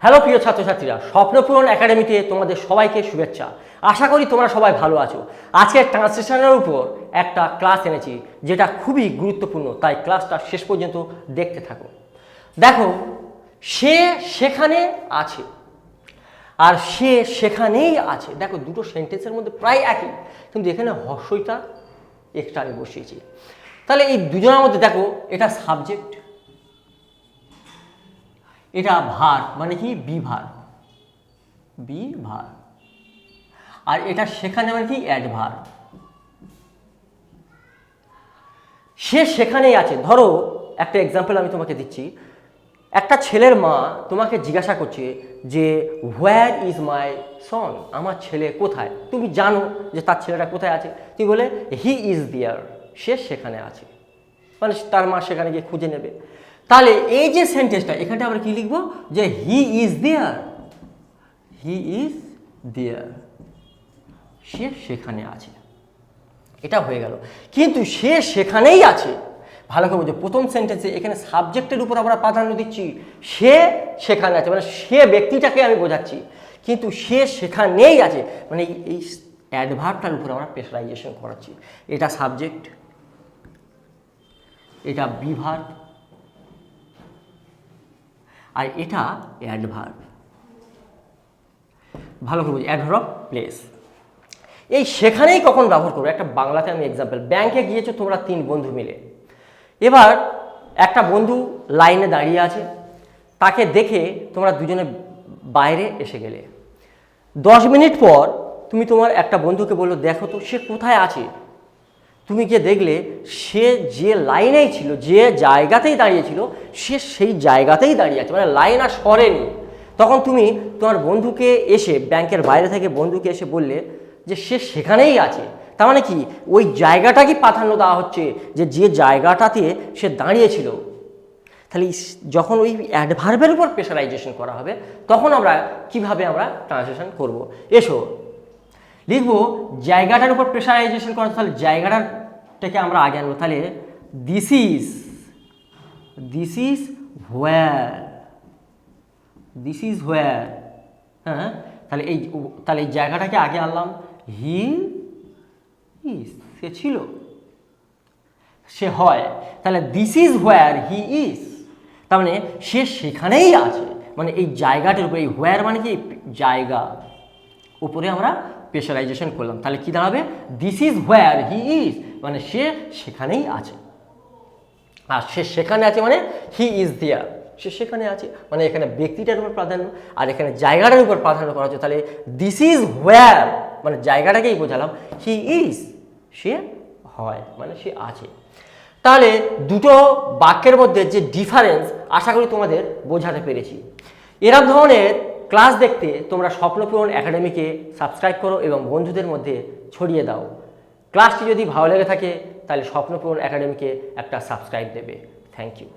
Hello প্রিয় ছাত্রছাত্রীরা, স্বপ্নপূরণ একাডেমিতে তোমাদের সবাইকে শুভেচ্ছা। আশা করি তোমরা সবাই ভালো আছো। আজকে ট্রান্সলেশনের উপর একটা ক্লাস এনেছি যেটা খুবই গুরুত্বপূর্ণ, তাই ক্লাসটা শেষ পর্যন্ত দেখতে থাকো। দেখো, সে সেখানে আছে আর সে সেখানেই আছে। দেখো, দুটো সেন্টেন্সের মধ্যে প্রায় একই, কিন্তু এখানে হর্ষইটা এক্সট্রা আমি বসিয়েছি। তাহলে এই দুজনের মধ্যে দেখো, এটা সাবজেক্ট, এটা ভার, মানে কি বিভার, বিভার, আর এটা সেখানে মানে কি অ্যাডভার। সে সেখানেই আছে। ধরো একটা এক্সাম্পল আমি তোমাকে দিচ্ছি। একটা ছেলের মা তোমাকে জিজ্ঞাসা করছে যে হোয়ার ইজ মাই সন, আমার ছেলে কোথায়। তুমি জানো যে তার ছেলেটা কোথায় আছে, তুমি বলে হি ইজ দেয়ার, সে সেখানে আছে, মানে তার মা সেখানে গিয়ে খুঁজে নেবে। তাহলে এই যে সেন্টেন্সটা, এখানটা আমরা কি লিখবো, যে he is there, he is there, সে সেখানে আছে। এটা হয়ে গেল। কিন্তু সে সেখানেই আছে, ভালো করে বুঝো। প্রথম সেন্টেন্সে এখানে সাবজেক্টের উপর আমরা প্রাধান্য দিচ্ছি, সে সেখানে আছে, মানে সে ব্যক্তিটাকে আমি বোঝাচ্ছি, কিন্তু সে সেখানেই আছে, মানে এই অ্যাডভার্বটার উপর আমরা প্রেশারাইজেশন করাচ্ছি। এটা সাবজেক্ট, এটা বিভার, আর এটা অ্যাডভার্ব। ভালো করে বুঝি, অ্যাডভার্ব অফ প্লেস। এই সেখানেই কখন ব্যবহার করবো, একটা বাংলাতে আমি এক্সাম্পল। ব্যাংকে গিয়েছো তোমরা 3 বন্ধু মিলে। এবার একটা বন্ধু লাইনে দাঁড়িয়ে আছে, তাকে দেখে তোমরা দুজনে বাইরে এসে গেলে। 10 মিনিট পর তুমি তোমার একটা বন্ধুকে বললো, দেখো তো সে কোথায় আছে। তুমি গিয়ে দেখলে সে যে লাইনেই ছিল, যে জায়গাতেই দাঁড়িয়েছিল, সে সেই জায়গাতেই দাঁড়িয়ে আছে, মানে লাইন আর সরেনি। তখন তুমি তোমার বন্ধুকে এসে, ব্যাংকের বাইরে থেকে বন্ধুকে এসে বললে যে সে সেখানেই আছে। তার মানে কি, ওই জায়গাটাকে প্রাধান্য দেওয়া হচ্ছে, যে যে জায়গাটাতে সে দাঁড়িয়েছিল। তাহলে যখন ওই অ্যাডভার্বের উপর প্রেশারাইজেশন করা হবে, তখন আমরা কিভাবে আমরা ট্রান্সলেশন করব। এসো লিখবো জায়গাটার উপর প্রেশারাইজেশন করা। তাহলে জায়গাটাকে আমরা আগে আনবো। তাহলে দিস ইজ হোয়ার, হ্যাঁ। তাহলে এই জায়গাটাকে আগে আনলাম। হি ইজ, সে ছিল, সে হয়। তাহলে this is where he is, তার মানে সে সেখানেই আছে, মানে এই জায়গাটার উপরে, এই হোয়ার মানে কি জায়গা, উপরে আমরা প্রেশারাইজেশন করলাম। তাহলে কি দাঁড়াবে, this is where he is, মানে সে সেখানেই আছে। আর সে সেখানে আছে মানে হি ইজ দেয়ার, সে সেখানে আছে, মানে এখানে ব্যক্তিটার উপর প্রাধান্য, আর এখানে জায়গাটার উপর প্রাধান্য করা হচ্ছে। তাহলে দিস ইজ হোয়ার মানে জায়গাটাকেই বোঝালাম, হি ইজ সে হয়, মানে সে আছে। তাহলে দুটো বাক্যের মধ্যে যে ডিফারেন্স, আশা করি তোমাদের বোঝাতে পেরেছি। এরকম ধরনের ক্লাস দেখতে তোমরা স্বপ্নপূরণ একাডেমিকে সাবস্ক্রাইব করো এবং বন্ধুদের মধ্যে ছড়িয়ে দাও। ক্লাসটি যদি ভালো লেগে থাকে তাহলে স্বপ্নপূরণ একাডেমিকে একটা সাবস্ক্রাইব দেবে। Thank you.